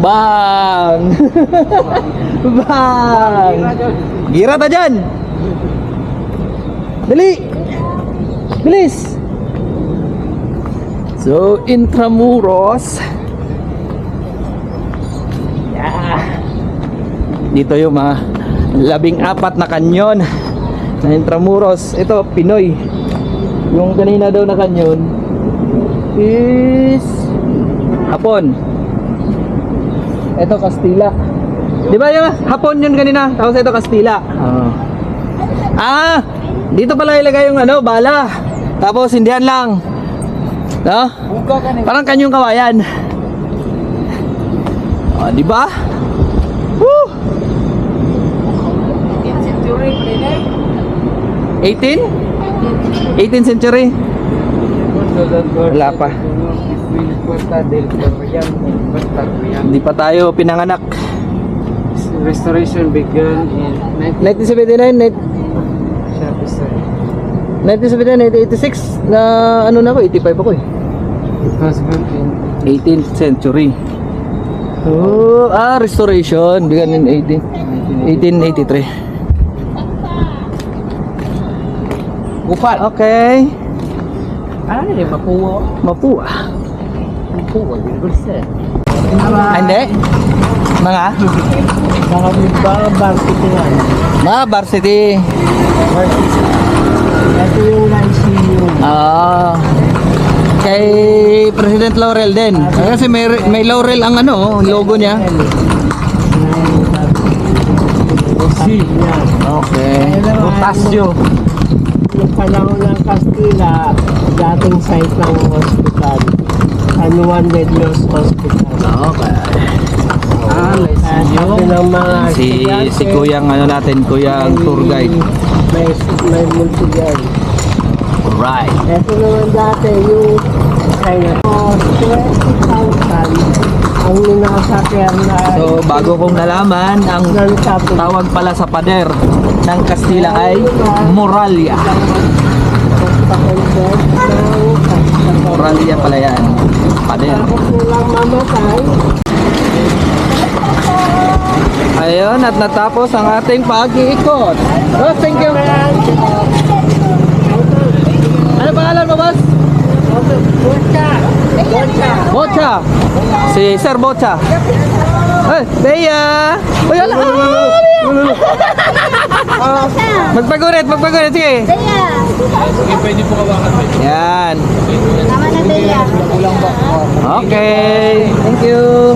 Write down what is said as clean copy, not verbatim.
Bang! Bang! Gira ta dyan! Dali! Bilis! So, Intramuros. Yeah. Dito yung mga 14 na kanyon na Intramuros. Ito, Pinoy. Yung kanina daw na kanyon is Hapon. Ito, Kastila. Di ba yung Hapon yun kanina? Tapos ito, Kastila. Dito pala ilagay yung bala. Tapos hindihan lang. No? Parang kanyong kawayan. Di ba? Woo! 18? 18th century? Wala pa. Hindi pa tayo pinanganak. Restoration began in 1979, 1986 na na ako, 85 ako eh. It was built in 18th century. Restoration began in 1883. Upat. Okay. Ano nila? Mapua. Mapua. Mapua, University. Hindi. Mga? Mga varsity nga. Mga varsity. Ito yung ICU. Kay President Laurel din. Kasi may Laurel ang logo niya. Okay. Rotasio. Yung panahon ng Castilla, dating site ng hospital. San Juan de Dios Hospital. Okay. Sabi ng mga Si Kuyang natin, Kuyang tour guide. May multi-guide. Right. Ito naman dati yung kaya 20,000 ang ninasakyan na So bago kong nalaman, ang tawag pala sa pader ng Kastila ay Moralia. Moralia pala yan. Pader. Walang mamatay. Ayun, at natapos ang ating pag-iikot. Boss, thank you. Ano pangalan mo, boss? Bocha. Si Sir Bocha. Bea. Uy, ala. Magpagurit, sige. Okay, pwede po kawakan. Yan. Tama na Bea. Okay. Thank you.